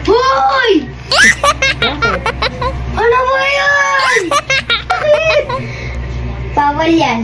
Hoy! Ano ba yan? Bakit? Bawal yan.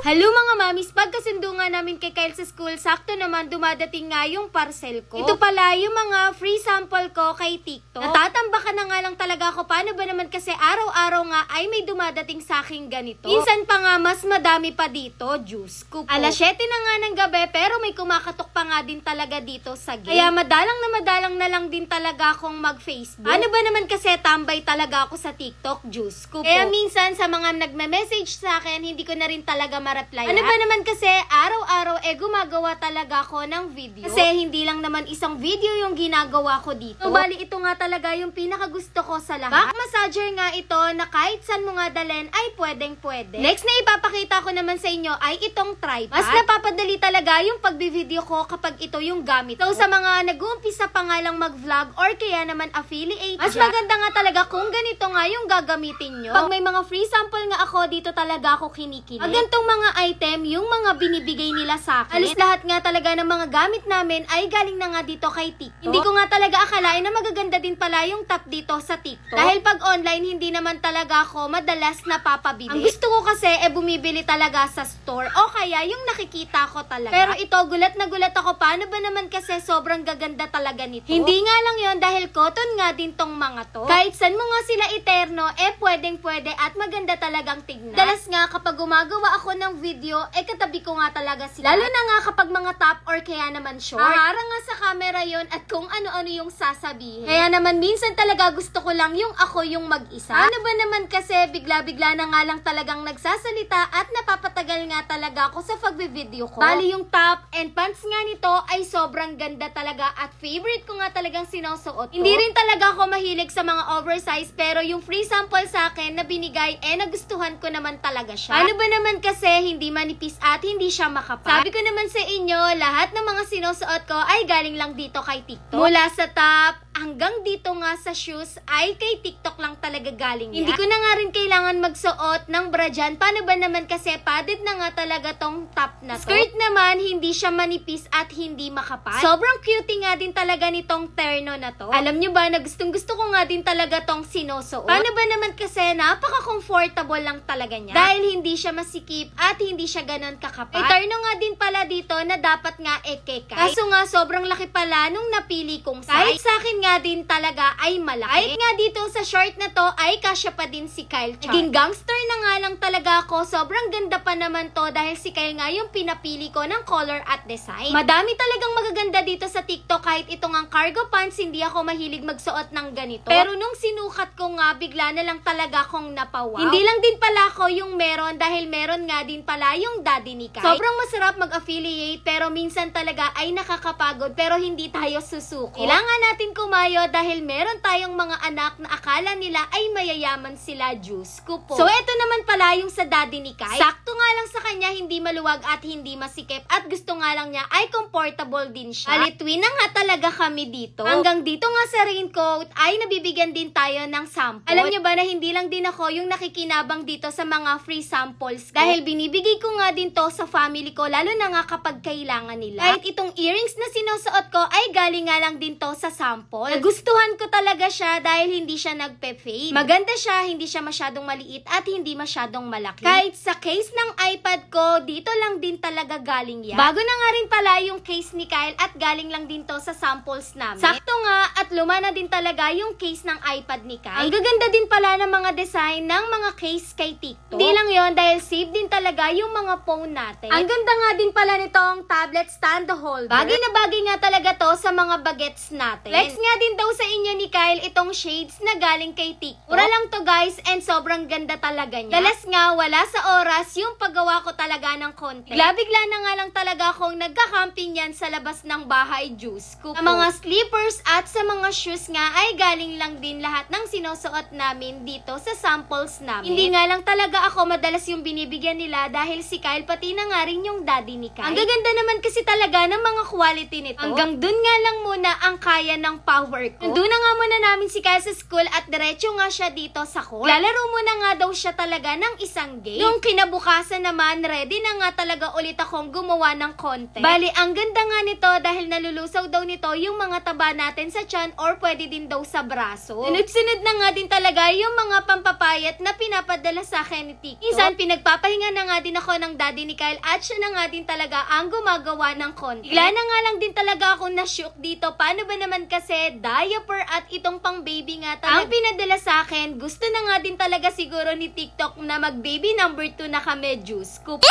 Hello mga mamis, pagkasundo nga namin kay Kyle sa school, sakto naman dumadating nga yung parcel ko. Ito pala yung mga free sample ko kay TikTok. Natatambakan na nga lang talaga ako, paano ba naman kasi araw-araw nga ay may dumadating sa akin ganito. Minsan pa nga mas madami pa dito, Diyos ko po. Alas 7 na nga ng gabi pero may kumakatok pa nga din talaga dito sa gate. Kaya madalang na lang din talaga akong mag-Facebook. Ano ba naman kasi tambay talaga ako sa TikTok, Diyos ko po. Kaya minsan sa mga nagme-message sa akin, hindi ko na rin talaga ma-reply. Ano ba naman kasi araw-araw gumagawa talaga ako ng video. Kasi hindi lang naman isang video yung ginagawa ko dito. So, bali ito nga talaga yung pinakagusto ko sa lahat. Back massager nga ito na kahit saan mo nga dalhin ay pwedeng-pwede. Next na ipapakita ko naman sa inyo ay itong tripod. Mas napapadali talaga yung pagbi-video ko kapag ito yung gamit. So sa mga nag-uumpisa pa nga lang mag-vlog or kaya naman affiliate, mas maganda nga talaga kung ganito nga yung gagamitin nyo. Pag may mga free sample nga ako, dito talaga ako kinikilig. Pag ganitong mga item, yung mga binibigay nila sa akin, alis lahat nga talaga ng mga gamit namin ay galing na nga dito kay TikTok. Hindi ko nga talaga akalain na magaganda din pala yung top dito sa TikTok. Dahil pag online, hindi naman talaga ako madalas napapabili. Ang gusto ko kasi bumibili talaga sa store o kaya yung nakikita ko talaga. Pero ito, gulat na gulat ako, paano ba naman kasi sobrang gaganda talaga nito. Hindi nga lang yon dahil cotton nga din tong mga to. Kahit saan mo nga sila iterno, pwedeng-pwede at maganda talagang tignan. Dalas nga kapag gumagawa ako ng video, katabi ko nga talaga sila. Lalo na nga kapag mga top or kaya naman short. Harang nga sa camera yon at kung ano-ano yung sasabihin. Kaya naman minsan talaga gusto ko lang yung ako yung mag-isa. Ano ba naman kasi bigla-bigla na nga lang talagang nagsasalita at napapatagal nga talaga ako sa pagbe-video ko. Bali yung top and pants nga nito ay sobrang ganda talaga at favorite ko nga talagang sinusuot. Hindi rin talaga ako mahilig sa mga oversize pero yung free sample sa akin na binigay nagustuhan ko naman talaga siya. Ano ba naman kasi hindi manipis at hindi siya makapal. Sabi ko naman sa inyo, lahat ng mga sinusuot ko ay galing lang dito kay TikTok. Mula sa top hanggang dito nga sa shoes ay kay TikTok lang talaga galing yan. Hindi ko na nga rin kailangan magsuot ng bra dyan. Paano ba naman kasi padded na nga talaga tong top na to. Skirt naman, hindi siya manipis at hindi makapal. Sobrang cute nga din talaga nitong terno na to. Alam nyo ba na gustong gusto ko nga din talaga tong sinusuot. Paano ba naman kasi napaka-comfortable lang talaga niya. Dahil hindi siya masikip at hindi siya ganon kakapal. Terno nga din pala dito na dapat nga kekay. Kaso nga sobrang laki pala nung napili kong size. Kahit sa akin nga din talaga ay malaki. Kahit nga dito sa short na to ay kasya pa din si Kyle Char. Naging gangster na nga lang talaga ako. Sobrang ganda pa naman to dahil si Kyle nga yung pinapili ko ng color at design. Madami talagang magaganda dito sa TikTok. Kahit itong ang cargo pants, hindi ako mahilig magsuot ng ganito. Pero nung sinukat ko nga, bigla na lang talaga akong napawaw. Hindi lang din pala ako yung meron dahil meron nga din pala yung daddy ni Kyle. Sobrang masarap mag-affiliate pero minsan talaga ay nakakapagod pero hindi tayo susuko. Kailangan natin kumayo dahil meron tayong mga anak na akala nila ay mayayaman sila, Diyos ko po. So eto naman pala yung sa daddy ni Kyle. Sakto nga lang sa kanya, hindi maluwag at hindi masikip at gusto nga lang niya ay comfortable din siya. Alitwin na nga talaga kami dito. Hanggang dito nga sa raincoat ay nabibigyan din tayo ng sample. Alam nyo ba na hindi lang din ako yung nakikinabang dito sa mga free samples ko. Dahil binibigay ko nga din to sa family ko lalo na nga kapag kailangan nila. Kahit itong earrings na sinusuot ko ay galing nga lang din to sa sample. Nagustuhan ko talaga siya dahil hindi siya nagpe-fade. Maganda siya, hindi siya masyadong maliit at hindi masyadong malaki. Kahit sa case ng iPad ko, dito lang din talaga galing yan. Bago na nga rin pala yung case ni Kyle at galing lang din to sa samples namin. Sakto nga at luma na din talaga yung case ng iPad ni Kyle. Ang gaganda din pala ng mga design ng mga case kay TikTok. Hindi lang yon dahil safe din talaga yung mga phone natin. Ang ganda nga din pala nitong tablet stand holder. Bagay na bagay nga talaga to sa mga bagets natin. Flex nga din daw sa inyo ni Kyle itong shades na galing kay TikTok. Mura lang to guys and sobrang ganda talaga niya. Dalas nga wala sa oras yung paggawa ko talaga ng content. Bigla na nga lang talaga akong nagka-camping yan sa labas ng bahay, Diyos ko. Sa mga slippers at sa mga shoes nga ay galing lang din lahat ng sinusuot namin dito sa samples namin. Hindi nga lang talaga ako madalas yung binibigyan nila dahil si Kyle pati na nga rin yung daddy ni Kyle. Ang gaganda naman kasi talaga ng mga quality nito. Hanggang dun nga lang muna ang kaya ng hour ko. Nandun na nga muna namin si Kyle sa school at diretso nga siya dito sa court. Lalaro muna nga daw siya talaga ng isang game. Nung kinabukasan naman, ready na nga talaga ulit akong gumawa ng content. Bali, ang ganda nga nito dahil nalulusaw daw nito yung mga taba natin sa tiyan or pwede din daw sa braso. Sunod-sunod na nga din talaga yung mga pampapayat na pinapadala sa akin ni TikTok. Minsan, pinagpapahinga na nga din ako ng daddy ni Kyle at siya na nga din talaga ang gumagawa ng content. Bigla na nga lang din talaga akong na-shook dito. Paano ba naman kasi diaper at itong pang baby nga talaga ang pinadala sa akin. Gusto na nga din talaga siguro ni TikTok na mag-baby number 2 na kami, Diyos ko po.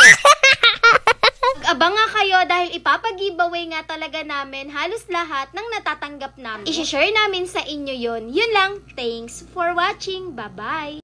Abang nga kayo dahil ipapag-giveaway nga talaga namin halos lahat ng natatanggap namin. I-share namin sa inyo yon. Yun lang. Thanks for watching. Bye-bye!